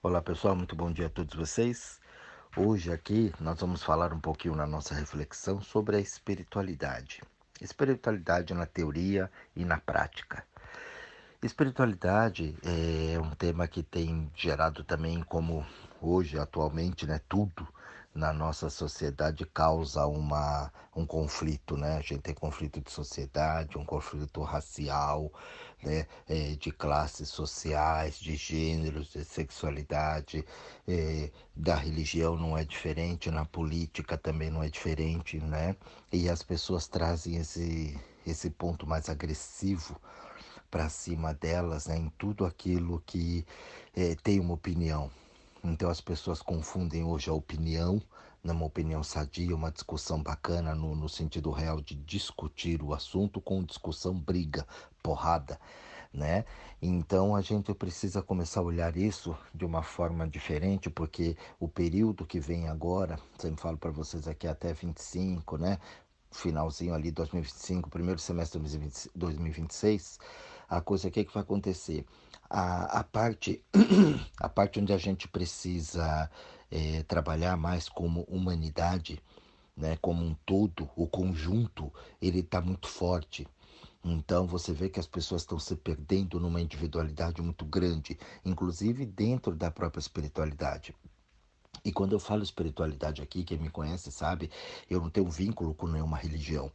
Olá pessoal, muito bom dia a todos vocês. Hoje aqui nós vamos falar um pouquinho na nossa reflexão sobre a espiritualidade. Espiritualidade na teoria e na prática. Espiritualidade é um tema que tem gerado também, como hoje, atualmente, né, tudo na nossa sociedade causa um conflito, né? A gente tem conflito de sociedade, um conflito racial, né? De classes sociais, de gêneros, de sexualidade, da religião não é diferente, na política também não é diferente, né? E as pessoas trazem esse ponto mais agressivo para cima delas, né, em tudo aquilo que tem uma opinião. Então as pessoas confundem hoje a opinião, uma opinião sadia, uma discussão bacana no sentido real de discutir o assunto, com discussão, briga, porrada, né? Então a gente precisa começar a olhar isso de uma forma diferente, porque o período que vem agora, sempre falo para vocês aqui até 25, né? Finalzinho ali 2025, primeiro semestre de 2026, a coisa que vai acontecer? A parte, a parte onde a gente precisa trabalhar mais como humanidade, né, como um todo, o conjunto, ele está muito forte. Então você vê que as pessoas estão se perdendo numa individualidade muito grande, inclusive dentro da própria espiritualidade. E quando eu falo espiritualidade aqui, quem me conhece sabe, eu não tenho vínculo com nenhuma religião,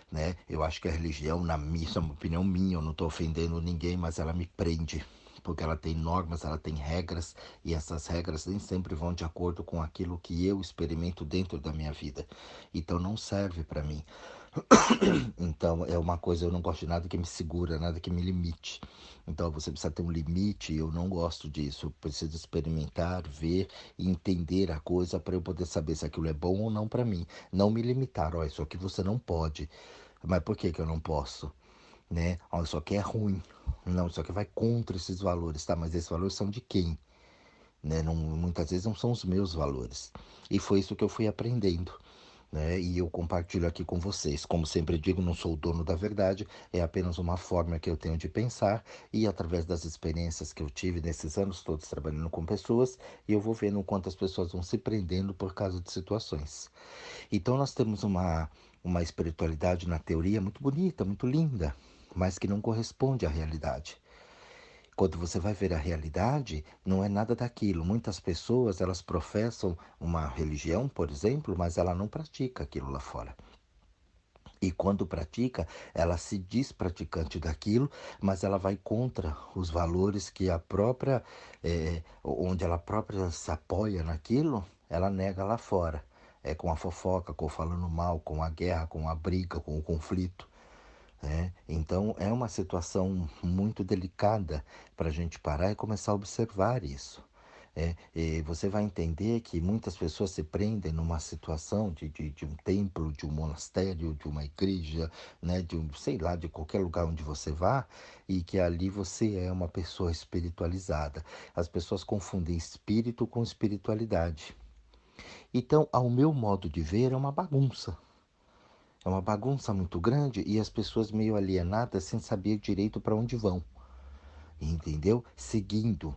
né? Eu acho que a religião, isso é uma opinião minha, eu não estou ofendendo ninguém, mas ela me prende, porque ela tem normas, ela tem regras, e essas regras nem sempre vão de acordo com aquilo que eu experimento dentro da minha vida. Então não serve para mim. Então é uma coisa, eu não gosto de nada que me segura, nada que me limite. Então você precisa ter um limite, eu não gosto disso. Eu preciso experimentar, ver e entender a coisa para eu poder saber se aquilo é bom ou não para mim. Não me limitar, ó, isso aqui você não pode. Mas por que que eu não posso? Né? Ó, isso aqui é ruim. Não, isso aqui vai contra esses valores, tá? Mas esses valores são de quem? Né? Não, muitas vezes não são os meus valores. E foi isso que eu fui aprendendo, né? E eu compartilho aqui com vocês. Como sempre digo, não sou o dono da verdade, é apenas uma forma que eu tenho de pensar e através das experiências que eu tive nesses anos todos trabalhando com pessoas, eu vou vendo o quanto as pessoas vão se prendendo por causa de situações. Então nós temos uma espiritualidade na teoria muito bonita, muito linda, mas que não corresponde à realidade. Quando você vai ver a realidade, não é nada daquilo. Muitas pessoas, elas professam uma religião, por exemplo, mas ela não pratica aquilo lá fora. E quando pratica, ela se diz praticante daquilo, mas ela vai contra os valores que a própria, onde ela própria se apoia naquilo, ela nega lá fora. É com a fofoca, com o falando mal, com a guerra, com a briga, com o conflito, né? Então é uma situação muito delicada para a gente parar e começar a observar isso. E você vai entender que muitas pessoas se prendem numa situação de um templo, de um monastério, de uma igreja, né, de um, sei lá, de qualquer lugar onde você vá, e que ali você é uma pessoa espiritualizada. As pessoas confundem espírito com espiritualidade. Então, ao meu modo de ver, é uma bagunça. É uma bagunça muito grande e as pessoas meio alienadas sem saber direito para onde vão. Entendeu? Seguindo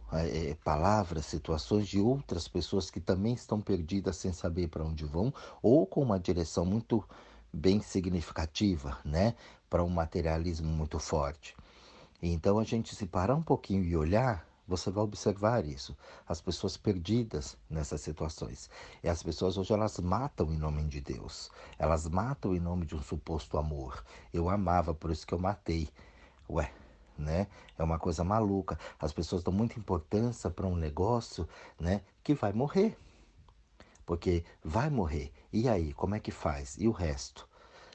palavras, situações de outras pessoas que também estão perdidas sem saber para onde vão, ou com uma direção muito bem significativa, né? Para um materialismo muito forte. Então a gente se parar um pouquinho e olhar, você vai observar isso. As pessoas perdidas nessas situações. E as pessoas hoje elas matam em nome de Deus. Elas matam em nome de um suposto amor. Eu amava, por isso que eu matei. Ué, né? É uma coisa maluca. As pessoas dão muita importância para um negócio, né, que vai morrer. Porque vai morrer. E aí, como é que faz? E o resto?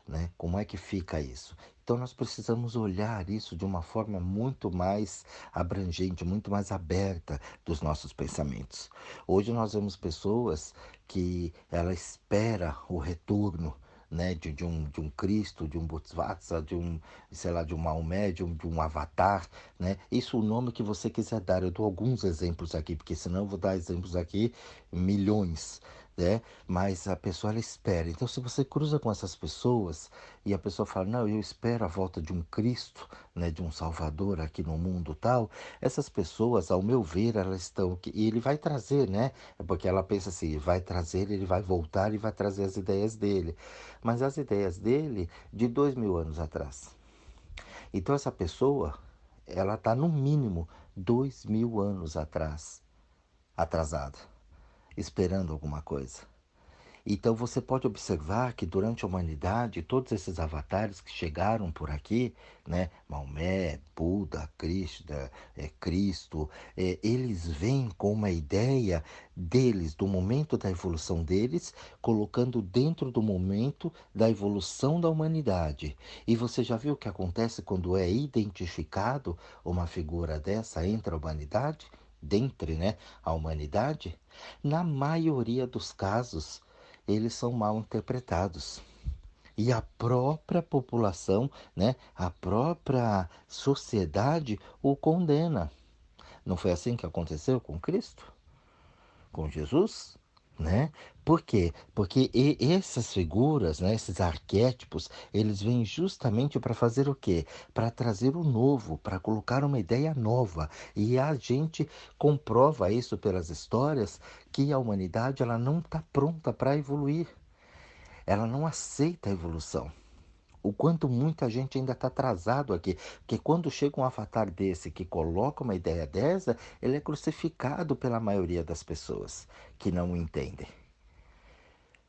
Né? Como é que fica isso? Então nós precisamos olhar isso de uma forma muito mais abrangente, muito mais aberta dos nossos pensamentos. Hoje nós vemos pessoas que ela espera o retorno, né, de um Cristo, de um Bodhisattva, de um, sei lá, de um Maomé, de um Avatar, né? Isso o nome que você quiser dar. Eu dou alguns exemplos aqui, porque senão eu vou dar exemplos aqui milhões, né? Mas a pessoa ela espera. Então, se você cruza com essas pessoas e a pessoa fala, não, eu espero a volta de um Cristo, né, de um Salvador aqui no mundo tal, essas pessoas, ao meu ver, elas estão e ele vai trazer, né? É porque ela pensa assim, vai trazer, ele vai voltar e vai trazer as ideias dele, mas as ideias dele de 2000 anos atrás. Então, essa pessoa, ela está no mínimo 2000 anos atrás, atrasada, esperando alguma coisa. Então você pode observar que durante a humanidade, todos esses avatares que chegaram por aqui, né, Maomé, Buda, Krishna, Cristo, eles vêm com uma ideia deles, do momento da evolução deles, colocando dentro do momento da evolução da humanidade. E você já viu o que acontece quando é identificado uma figura dessa entre a humanidade? Dentre, né, a humanidade? Na maioria dos casos, eles são mal interpretados. E a própria população, né, a própria sociedade o condena. Não foi assim que aconteceu com Cristo? Com Jesus? Né? Por quê? Porque essas figuras, né, esses arquétipos, eles vêm justamente para fazer o quê? Para trazer o novo, para colocar uma ideia nova. E a gente comprova isso pelas histórias que a humanidade ela não está pronta para evoluir. Ela não aceita a evolução. O quanto muita gente ainda está atrasado aqui. Porque quando chega um avatar desse que coloca uma ideia dessa, ele é crucificado pela maioria das pessoas que não entendem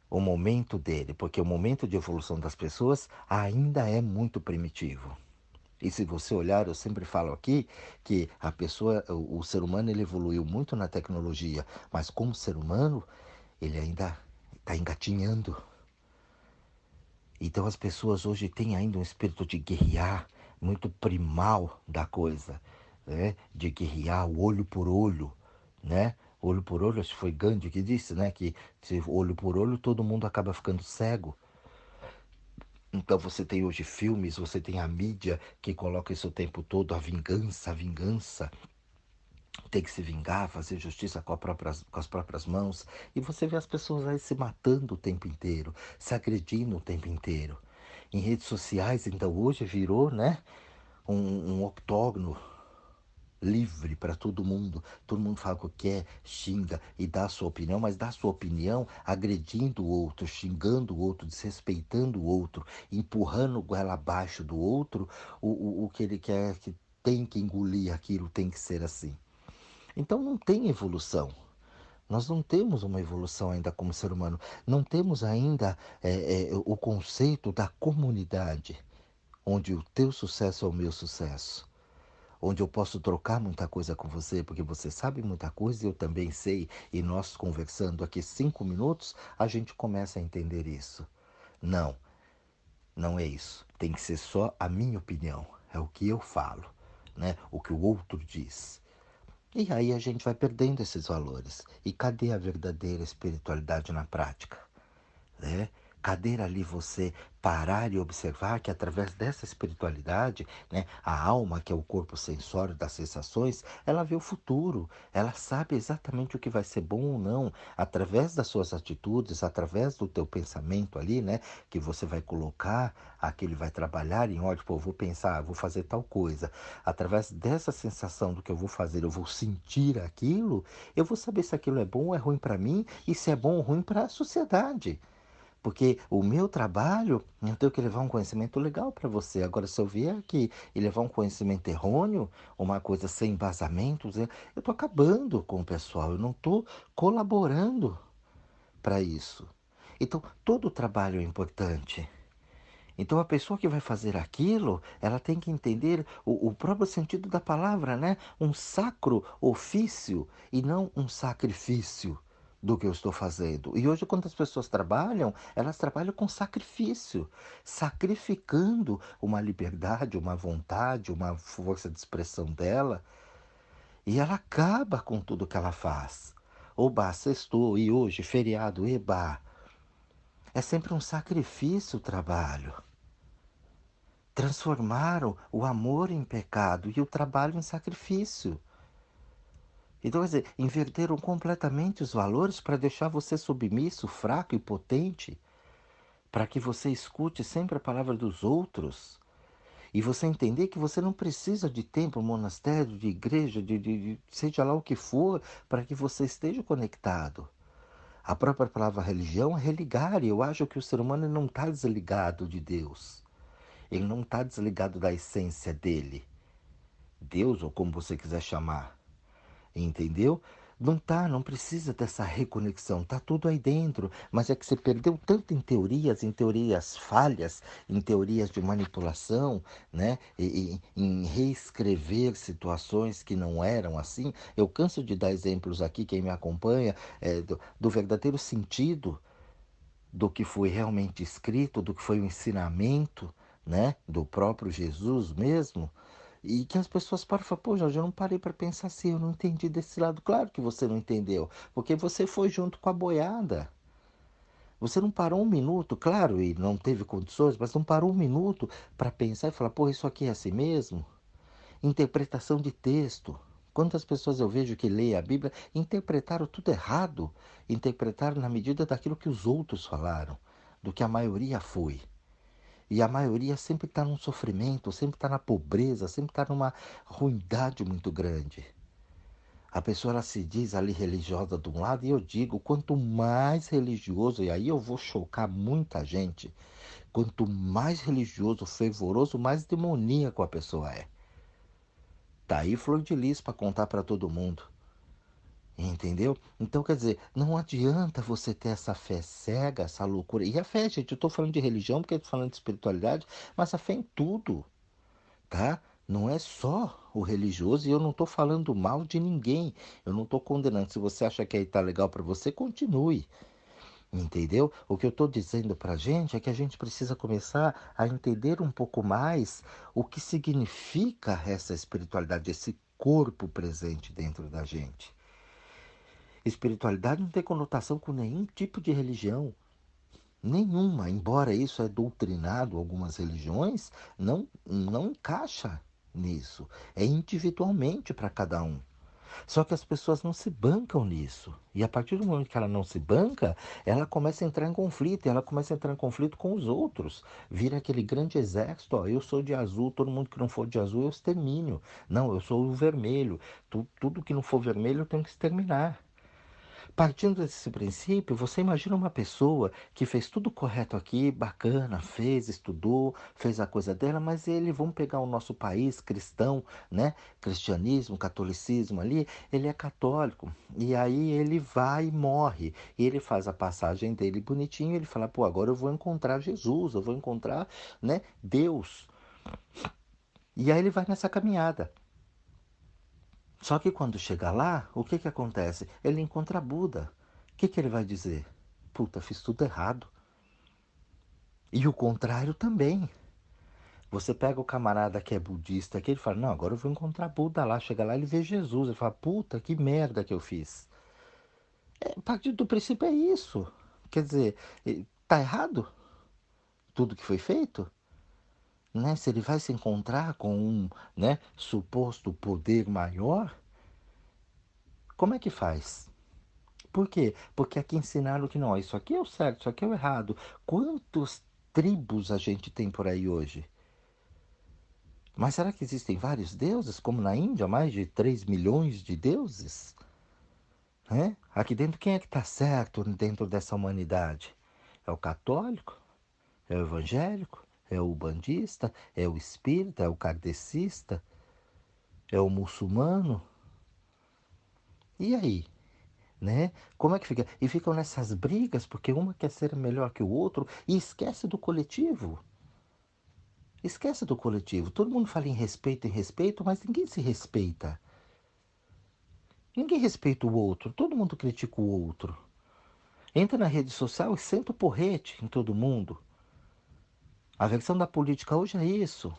o momento dele, porque o momento de evolução das pessoas ainda é muito primitivo. E se você olhar, eu sempre falo aqui que a pessoa, o ser humano, ele evoluiu muito na tecnologia, mas como ser humano, ele ainda está engatinhando. Então as pessoas hoje têm ainda um espírito de guerrear muito primal da coisa, né? De guerrear o olho por olho, né? Olho por olho, acho que foi Gandhi que disse, né? Que se olho por olho todo mundo acaba ficando cego. Então você tem hoje filmes, você tem a mídia que coloca isso o tempo todo, a vingança, tem que se vingar, fazer justiça com as próprias mãos. E você vê as pessoas aí se matando o tempo inteiro, se agredindo o tempo inteiro. Em redes sociais, então hoje virou, né, um octógono livre para todo mundo. Todo mundo fala o que quer, xinga e dá a sua opinião, mas dá a sua opinião agredindo o outro, xingando o outro, desrespeitando o outro, empurrando goela abaixo do outro, o que ele quer que tem que engolir aquilo, tem que ser assim. Então não tem evolução. Nós não temos uma evolução ainda como ser humano. Não temos ainda o conceito da comunidade, onde o teu sucesso é o meu sucesso. Onde eu posso trocar muita coisa com você, porque você sabe muita coisa e eu também sei. E nós conversando aqui 5 minutos, a gente começa a entender isso. Não, não é isso. Tem que ser só a minha opinião. É o que eu falo, né? O que o outro diz. E aí a gente vai perdendo esses valores. E cadê a verdadeira espiritualidade na prática? Né? Cadê ali você parar e observar que através dessa espiritualidade, né, a alma, que é o corpo sensório das sensações, ela vê o futuro, ela sabe exatamente o que vai ser bom ou não, através das suas atitudes, através do teu pensamento ali, né, que você vai colocar, aquele vai trabalhar em ódio, pô, eu vou pensar, vou fazer tal coisa. Através dessa sensação do que eu vou fazer, eu vou sentir aquilo, eu vou saber se aquilo é bom ou é ruim para mim e se é bom ou ruim para a sociedade. Porque o meu trabalho, eu tenho que levar um conhecimento legal para você. Agora, se eu vier aqui e levar um conhecimento errôneo, uma coisa sem embasamento, eu estou acabando com o pessoal, eu não estou colaborando para isso. Então, todo o trabalho é importante. Então, a pessoa que vai fazer aquilo, ela tem que entender o próprio sentido da palavra, né? Um sacro ofício e não um sacrifício do que eu estou fazendo. E hoje, quando as pessoas trabalham, elas trabalham com sacrifício, sacrificando uma liberdade, uma vontade, uma força de expressão dela, e ela acaba com tudo que ela faz. Oba, sextou, e hoje, feriado, eba. É sempre um sacrifício o trabalho. Transformaram o amor em pecado e o trabalho em sacrifício. Então, quer dizer, inverteram completamente os valores para deixar você submisso, fraco e potente, para que você escute sempre a palavra dos outros. E você entender que você não precisa de templo, monastério, de igreja, de seja lá o que for, para que você esteja conectado. A própria palavra religião é religar, e eu acho que o ser humano não está desligado de Deus. Ele não está desligado da essência dele. Deus, ou como você quiser chamar. Entendeu? Não tá, não precisa dessa reconexão, tá tudo aí dentro, mas é que você perdeu tanto em teorias falhas, em teorias de manipulação, né? Em reescrever situações que não eram assim. Eu canso de dar exemplos aqui, quem me acompanha, do verdadeiro sentido do que foi realmente escrito, do que foi o ensinamento, né? Do próprio Jesus mesmo. E que as pessoas param e falam, pô, Jorge, eu não parei para pensar assim, eu não entendi desse lado. Claro que você não entendeu, porque você foi junto com a boiada. Você não parou um minuto, claro, e não teve condições, mas não parou um minuto para pensar e falar, pô, isso aqui é assim mesmo? Interpretação de texto. Quantas pessoas eu vejo que leem a Bíblia interpretaram tudo errado, interpretaram na medida daquilo que os outros falaram, do que a maioria foi. E a maioria sempre está num sofrimento, sempre está na pobreza, sempre está numa ruindade muito grande. A pessoa ela se diz ali religiosa de um lado, e eu digo, quanto mais religioso, e aí eu vou chocar muita gente, quanto mais religioso, fervoroso, mais demoníaco a pessoa é. Tá aí flor de lis para contar para todo mundo. Entendeu? Então, quer dizer, não adianta você ter essa fé cega, essa loucura. E a fé, gente, eu estou falando de religião porque eu estou falando de espiritualidade, mas a fé em tudo. Tá? Não é só o religioso, e eu não estou falando mal de ninguém. Eu não estou condenando. Se você acha que aí tá legal para você, continue. Entendeu? O que eu estou dizendo para a gente é que a gente precisa começar a entender um pouco mais o que significa essa espiritualidade, esse corpo presente dentro da gente. Espiritualidade não tem conotação com nenhum tipo de religião. Nenhuma, embora isso é doutrinado algumas religiões, não encaixa nisso. É individualmente para cada um. Só que as pessoas não se bancam nisso. E a partir do momento que ela não se banca, ela começa a entrar em conflito. E ela começa a entrar em conflito com os outros. Vira aquele grande exército. Ó, eu sou de azul, todo mundo que não for de azul eu extermino. Não, eu sou o vermelho. Tudo que não for vermelho eu tenho que exterminar. Partindo desse princípio, você imagina uma pessoa que fez tudo correto aqui, bacana, fez, estudou, fez a coisa dela, mas vamos pegar o nosso país cristão, né? Cristianismo, catolicismo ali, ele é católico. E aí ele vai e morre. E ele faz a passagem dele bonitinho, ele fala, pô, agora eu vou encontrar Jesus, eu vou encontrar, né, Deus. E aí ele vai nessa caminhada. Só que quando chega lá, o que acontece? Ele encontra Buda. O que ele vai dizer? Puta, fiz tudo errado. E o contrário também. Você pega o camarada que é budista aqui, ele fala, não, agora eu vou encontrar Buda lá. Chega lá, ele vê Jesus. Ele fala, puta, que merda que eu fiz. A partir do princípio é isso. Quer dizer, tá errado tudo que foi feito? Né? Se ele vai se encontrar com um, né, suposto poder maior, como é que faz? Por quê? Porque aqui ensinaram que não, isso aqui é o certo, isso aqui é o errado. Quantas tribos a gente tem por aí hoje? Mas será que existem vários deuses, como na Índia, mais de 3 milhões de deuses? Né? Aqui dentro, quem é que está certo dentro dessa humanidade? É o católico? É o evangélico? É o bandista? É o espírita? É o kardecista? É o muçulmano? E aí? Né? Como é que fica? E ficam nessas brigas porque uma quer ser melhor que o outro e esquece do coletivo. Esquece do coletivo. Todo mundo fala em respeito, mas ninguém se respeita. Ninguém respeita o outro. Todo mundo critica o outro. Entra na rede social e senta o porrete em todo mundo. A versão da política hoje é isso.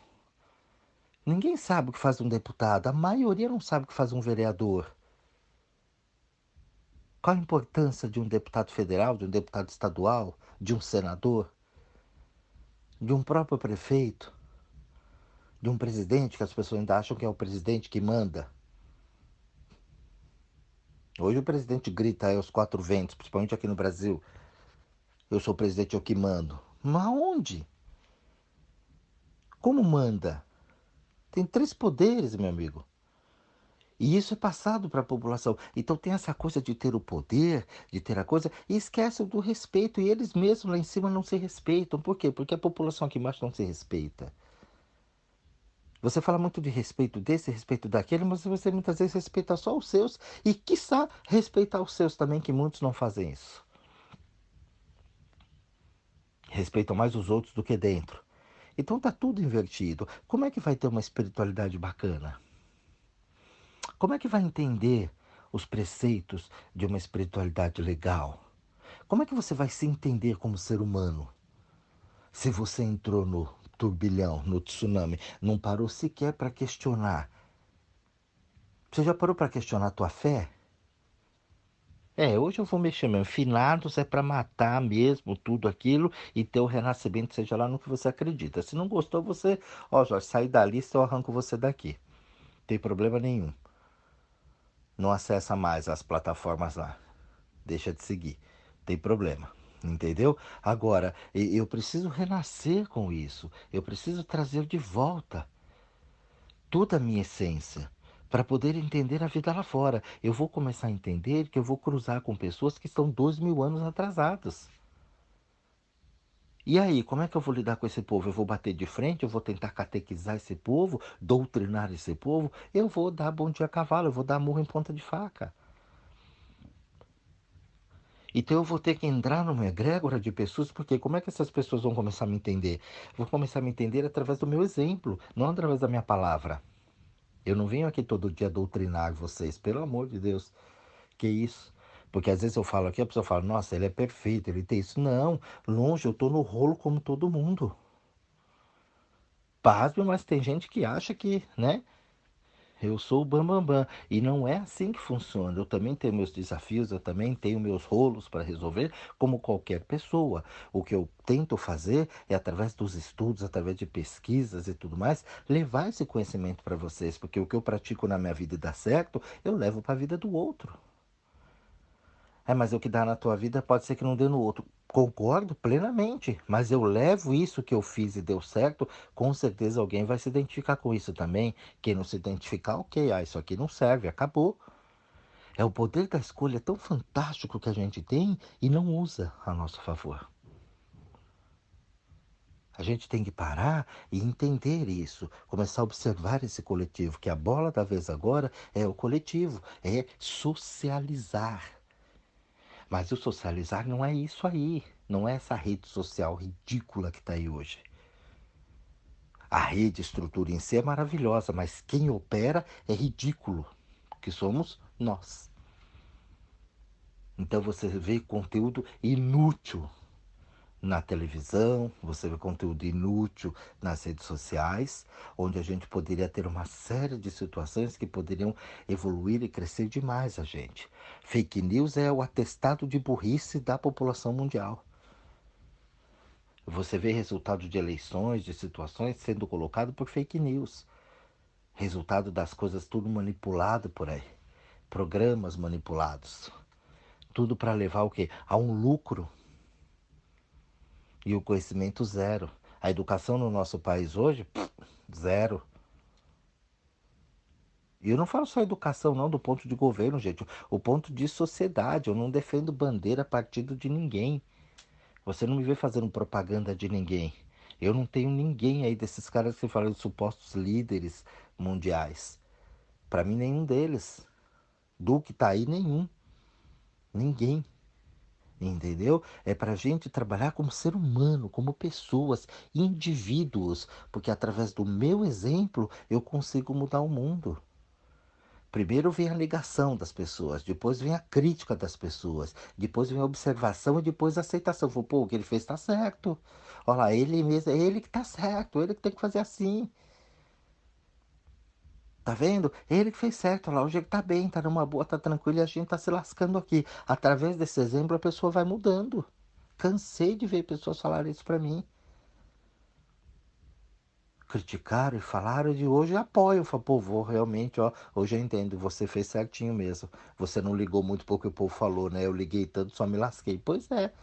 Ninguém sabe o que faz um deputado. A maioria não sabe o que faz um vereador. Qual a importância de um deputado federal, de um deputado estadual, de um senador, de um próprio prefeito? De um presidente que as pessoas ainda acham que é o presidente que manda. Hoje o presidente grita aí aos quatro ventos, principalmente aqui no Brasil. Eu sou o presidente, eu que mando. Mas onde? Como manda? Tem três poderes, meu amigo. E isso é passado para a população. Então tem essa coisa de ter o poder, de ter a coisa, e esquecem do respeito. E eles mesmos lá em cima não se respeitam. Por quê? Porque a população aqui embaixo não se respeita. Você fala muito de respeito desse, respeito daquele, mas você muitas vezes respeita só os seus e, quiçá, respeitar os seus também, que muitos não fazem isso. Respeitam mais os outros do que dentro. Então tá tudo invertido. Como é que vai ter uma espiritualidade bacana? Como é que vai entender os preceitos de uma espiritualidade legal? Como é que você vai se entender como ser humano? Se você entrou no turbilhão, no tsunami, não parou sequer para questionar. Você já parou para questionar a tua fé? Hoje eu vou mexer mesmo. Finados é para matar mesmo tudo aquilo e ter o renascimento, seja lá no que você acredita. Se não gostou, você, ó, Jorge, sai da lista, eu arranco você daqui. Não tem problema nenhum. Não acessa mais as plataformas lá. Deixa de seguir. Tem problema. Entendeu? Agora, eu preciso renascer com isso. Eu preciso trazer de volta toda a minha essência para poder entender a vida lá fora. Eu vou começar a entender que eu vou cruzar com pessoas que estão 2000 anos atrasadas. E aí, como é que eu vou lidar com esse povo? Eu vou bater de frente, eu vou tentar catequizar esse povo, doutrinar esse povo, eu vou dar bom dia a cavalo, eu vou dar murro em ponta de faca. Então eu vou ter que entrar numa egrégora de pessoas, porque como é que essas pessoas vão começar a me entender? Vão começar a me entender através do meu exemplo, não através da minha palavra. Eu não venho aqui todo dia doutrinar vocês, pelo amor de Deus. Que isso? Porque às vezes eu falo aqui, a pessoa fala, nossa, ele é perfeito, ele tem isso. Não, longe, eu tô no rolo como todo mundo. Pasme, mas tem gente que acha que, né? Eu sou o bambambam. Bam, bam. E não é assim que funciona. Eu também tenho meus desafios, eu também tenho meus rolos para resolver, como qualquer pessoa. O que eu tento fazer é, através dos estudos, através de pesquisas e tudo mais, levar esse conhecimento para vocês. Porque o que eu pratico na minha vida e dá certo, eu levo para a vida do outro. Mas o que dá na tua vida pode ser que não dê no outro. Concordo plenamente, mas eu levo isso que eu fiz e deu certo, com certeza alguém vai se identificar com isso também. Quem não se identificar, ok, isso aqui não serve, acabou. É o poder da escolha tão fantástico que a gente tem e não usa a nosso favor. A gente tem que parar e entender isso, começar a observar esse coletivo, que a bola da vez agora é o coletivo, é socializar. Mas o socializar não é isso aí. Não é essa rede social ridícula que está aí hoje. A rede, estrutura em si é maravilhosa, mas quem opera é ridículo, que somos nós. Então você vê conteúdo inútil na televisão, você vê conteúdo inútil nas redes sociais, onde a gente poderia ter uma série de situações que poderiam evoluir e crescer demais a gente. Fake news é o atestado de burrice da população mundial. Você vê resultado de eleições, de situações sendo colocado por fake news. Resultado das coisas tudo manipulado por aí. Programas manipulados. Tudo para levar o quê? A um lucro e o conhecimento zero. A educação no nosso país hoje, zero. E eu não falo só educação, não, do ponto de governo, gente. O ponto de sociedade. Eu não defendo bandeira, partido de ninguém. Você não me vê fazendo propaganda de ninguém. Eu não tenho ninguém aí desses caras que falam de supostos líderes mundiais. Para mim, nenhum deles. Do que tá aí, nenhum. Ninguém. Entendeu? É para a gente trabalhar como ser humano, como pessoas, indivíduos. Porque através do meu exemplo, eu consigo mudar o mundo. Primeiro vem a negação das pessoas, depois vem a crítica das pessoas, depois vem a observação e depois a aceitação. Pô, o que ele fez está certo. Olha lá, ele mesmo, é ele que está certo, ele que tem que fazer assim. Tá vendo? Ele que fez certo, olha lá, hoje ele tá bem, tá numa boa, tá tranquilo e a gente tá se lascando aqui. Através desse exemplo a pessoa vai mudando. Cansei de ver pessoas falarem isso pra mim. criticaram e falaram, de hoje apoio. Eu falo, pô, vou realmente, ó, hoje eu entendo, você fez certinho mesmo. Você não ligou muito porque o povo falou, né? Eu liguei tanto, só me lasquei. Pois é.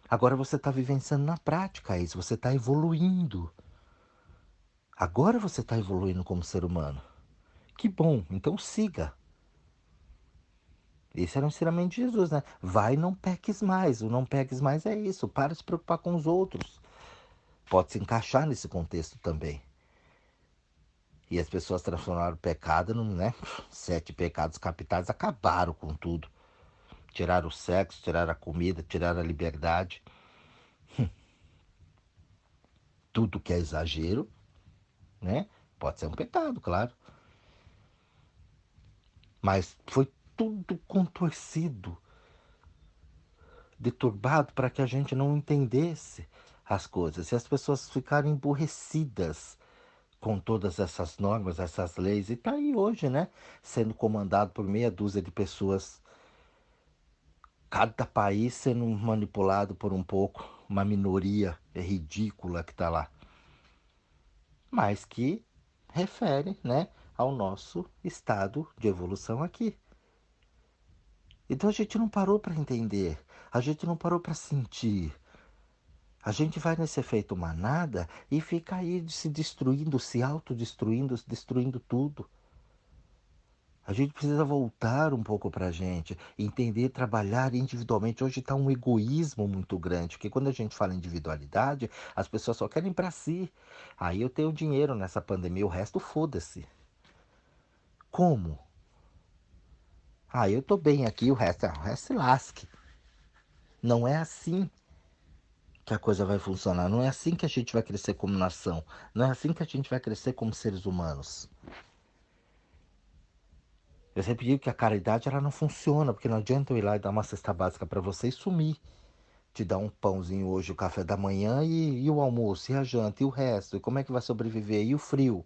Agora você está vivenciando na prática isso, você está evoluindo. Agora você está evoluindo como ser humano. Que bom, então siga. Esse era o ensinamento de Jesus, né? Vai e não peques mais. O não peques mais é isso. Para de se preocupar com os outros. Pode se encaixar nesse contexto também. E as pessoas transformaram o pecado, né? 7 pecados capitais acabaram com tudo. Tiraram o sexo, tiraram a comida, tiraram a liberdade. Tudo que é exagero, né? Pode ser um pecado, claro. Mas foi tudo contorcido, deturbado para que a gente não entendesse as coisas. E as pessoas ficaram emburrecidas com todas essas normas, essas leis. E tá aí hoje, né? Sendo comandado por meia dúzia de pessoas. Cada país sendo manipulado por um pouco, uma minoria ridícula que está lá. Mas que refere, né, ao nosso estado de evolução aqui. Então a gente não parou para entender, a gente não parou para sentir. A gente vai nesse efeito manada e fica aí se destruindo, se autodestruindo, destruindo tudo. A gente precisa voltar um pouco para a gente, entender, trabalhar individualmente. Hoje está um egoísmo muito grande, porque quando a gente fala em individualidade, as pessoas só querem para si. Aí eu tenho dinheiro nessa pandemia, o resto foda-se. Como? Ah, eu tô bem aqui, o resto se lasque. Não é assim que a coisa vai funcionar. Não é assim que a gente vai crescer como nação. Não é assim que a gente vai crescer como seres humanos. Eu sempre digo que a caridade ela não funciona, porque não adianta eu ir lá e dar uma cesta básica para você e sumir. Te dar um pãozinho hoje, o café da manhã e o almoço, e a janta, e o resto. E como é que vai sobreviver? E o frio?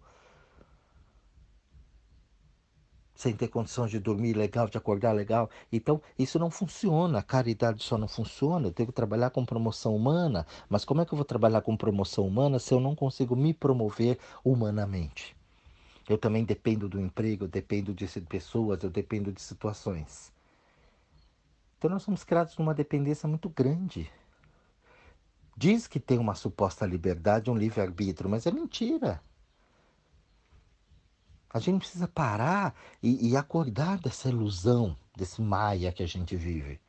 Sem ter condições de dormir legal, de acordar legal. Então, isso não funciona. A caridade só não funciona. Eu tenho que trabalhar com promoção humana. Mas como é que eu vou trabalhar com promoção humana se eu não consigo me promover humanamente? Eu também dependo do emprego, eu dependo de pessoas, eu dependo de situações. Então, nós somos criados numa dependência muito grande. Diz que tem uma suposta liberdade, um livre-arbítrio, mas é mentira. A gente precisa parar e acordar dessa ilusão, desse maia que a gente vive.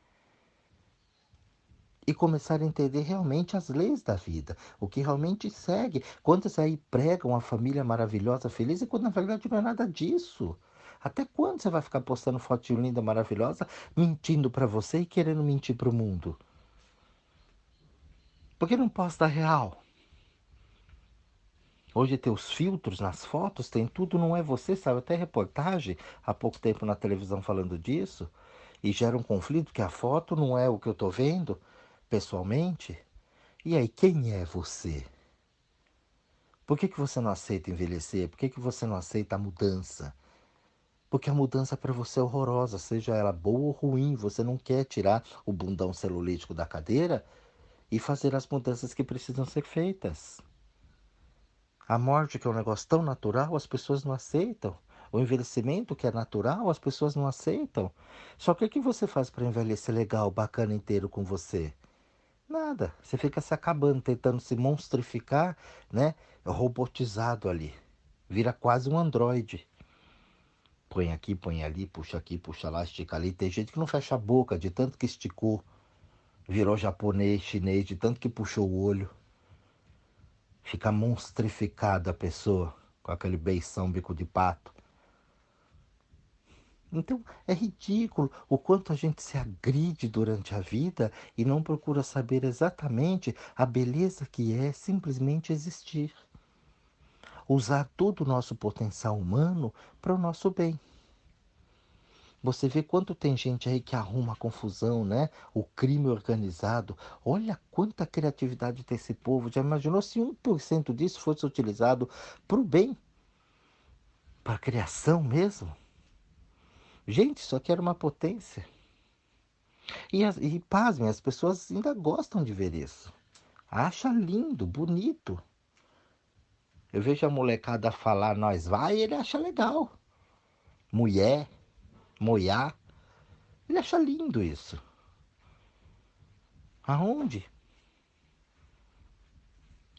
E começar a entender realmente as leis da vida, o que realmente segue. Quantos aí pregam a família maravilhosa, feliz, e quando na verdade não é nada disso. Até quando você vai ficar postando fotinho linda, maravilhosa, mentindo para você e querendo mentir para o mundo? Por que não posta a real? Hoje tem os filtros nas fotos, tem tudo, não é você, sabe? Até reportagem há pouco tempo na televisão falando disso. E gera um conflito, que a foto não é o que eu estou vendo pessoalmente. E aí, quem é você? Por que você não aceita envelhecer? Por que você não aceita a mudança? Porque a mudança para você é horrorosa, seja ela boa ou ruim. Você não quer tirar o bundão celulítico da cadeira e fazer as mudanças que precisam ser feitas. A morte, que é um negócio tão natural, as pessoas não aceitam. O envelhecimento, que é natural, as pessoas não aceitam. Só que o que você faz para envelhecer legal, bacana, inteiro com você? Nada. Você fica se acabando, tentando se monstrificar, né? Robotizado ali. Vira quase um androide. Põe aqui, põe ali, puxa lá, estica ali. Tem gente que não fecha a boca de tanto que esticou. Virou japonês, chinês, de tanto que puxou o olho. Fica monstrificada a pessoa, com aquele beição, bico de pato. Então é ridículo o quanto a gente se agride durante a vida e não procura saber exatamente a beleza que é simplesmente existir. Usar todo o nosso potencial humano para o nosso bem. Você vê quanto tem gente aí que arruma confusão, né? O crime organizado. Olha quanta criatividade tem esse povo. Já imaginou se 1% disso fosse utilizado para o bem? Para a criação mesmo? Gente, isso aqui era uma potência. E pasmem, as pessoas ainda gostam de ver isso. Acha lindo, bonito. Eu vejo a molecada falar, nós vai, e ele acha legal. Mulher, moiar, ele acha lindo isso. Aonde?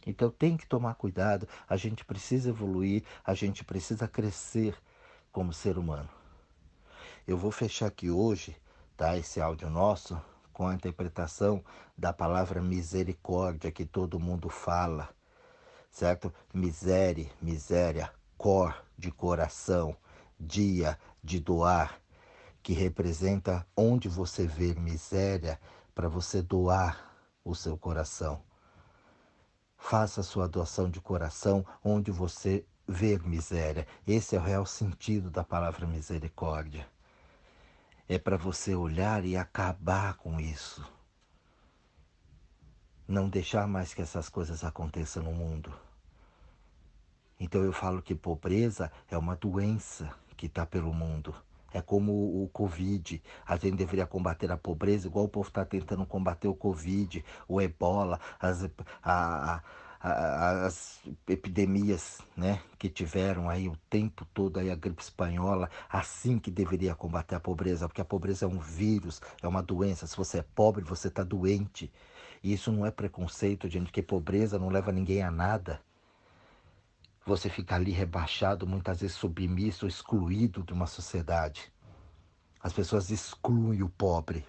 Então tem que tomar cuidado, a gente precisa evoluir, a gente precisa crescer como ser humano. Eu vou fechar aqui hoje, tá, esse áudio nosso com a interpretação da palavra misericórdia que todo mundo fala, certo? Miséria, cor de coração, dia de doar, que representa onde você vê miséria para você doar o seu coração. Faça a sua doação de coração onde você vê miséria. Esse é o real sentido da palavra misericórdia. É para você olhar e acabar com isso. Não deixar mais que essas coisas aconteçam no mundo. Então eu falo que pobreza é uma doença que está pelo mundo. É como o Covid. A gente deveria combater a pobreza igual o povo está tentando combater o Covid, o Ebola, as epidemias, né, que tiveram aí o tempo todo, aí a gripe espanhola. Assim que deveria combater a pobreza, porque a pobreza é um vírus, é uma doença. Se você é pobre, você está doente. E isso não é preconceito, gente, porque pobreza não leva ninguém a nada. Você fica ali rebaixado, muitas vezes submisso, excluído de uma sociedade. As pessoas excluem o pobre.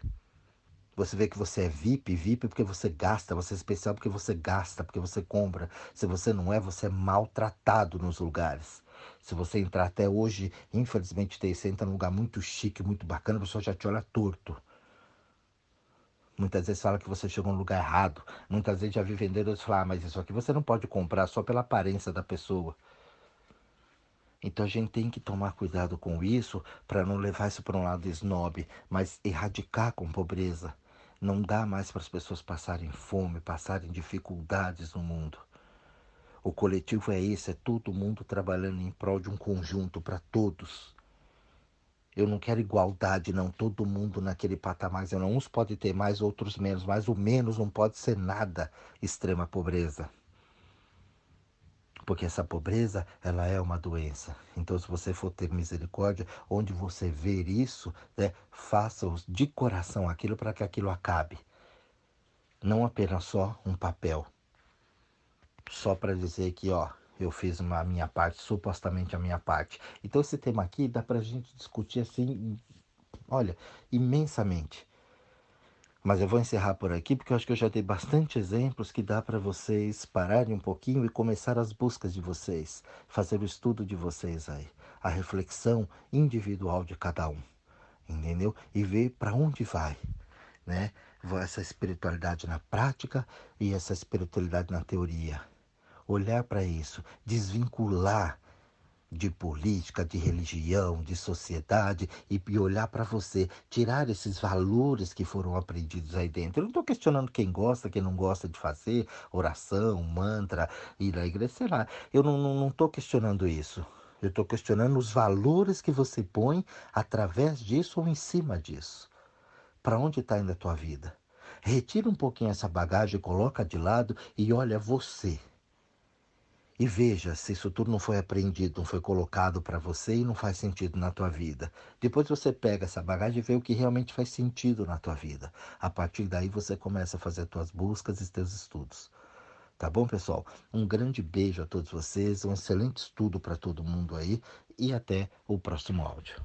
Você vê que você é VIP porque você gasta, você é especial porque você gasta, porque você compra. Se você não é, você é maltratado nos lugares. Se você entrar até hoje, infelizmente, você entra num lugar muito chique, muito bacana, a pessoa já te olha torto. Muitas vezes fala que você chegou no lugar errado. Muitas vezes já vi vendedores falar, mas isso aqui você não pode comprar só pela aparência da pessoa. Então a gente tem que tomar cuidado com isso para não levar isso para um lado snob, mas erradicar com pobreza. Não dá mais para as pessoas passarem fome, passarem dificuldades no mundo. O coletivo é esse, é todo mundo trabalhando em prol de um conjunto para todos. Eu não quero igualdade, não. Todo mundo naquele patamar. Não, uns podem ter mais, outros menos, mas o menos não pode ser nada extrema pobreza. Porque essa pobreza, ela é uma doença. Então, se você for ter misericórdia, onde você ver isso, né, faça de coração aquilo para que aquilo acabe. Não apenas só um papel. Só para dizer que, ó, eu fiz a minha parte, supostamente a minha parte. Então, esse tema aqui dá para a gente discutir assim, olha, imensamente. Mas eu vou encerrar por aqui porque eu acho que eu já dei bastante exemplos que dá para vocês pararem um pouquinho e começar as buscas de vocês, fazer o estudo de vocês aí, a reflexão individual de cada um, entendeu? E ver para onde vai, né? Essa espiritualidade na prática e essa espiritualidade na teoria. Olhar para isso, desvincular de política, de religião, de sociedade e olhar para você, tirar esses valores que foram aprendidos aí dentro. Eu não estou questionando quem gosta, quem não gosta de fazer oração, mantra, ir à igreja, sei lá. Eu não estou questionando isso. Eu estou questionando os valores que você põe através disso ou em cima disso. Para onde está indo a tua vida? Retira um pouquinho essa bagagem, coloca de lado e olha você. E veja se isso tudo não foi aprendido, não foi colocado para você e não faz sentido na tua vida. Depois você pega essa bagagem e vê o que realmente faz sentido na tua vida. A partir daí você começa a fazer as tuas buscas e teus estudos. Tá bom, pessoal? Um grande beijo a todos vocês, um excelente estudo para todo mundo aí e até o próximo áudio.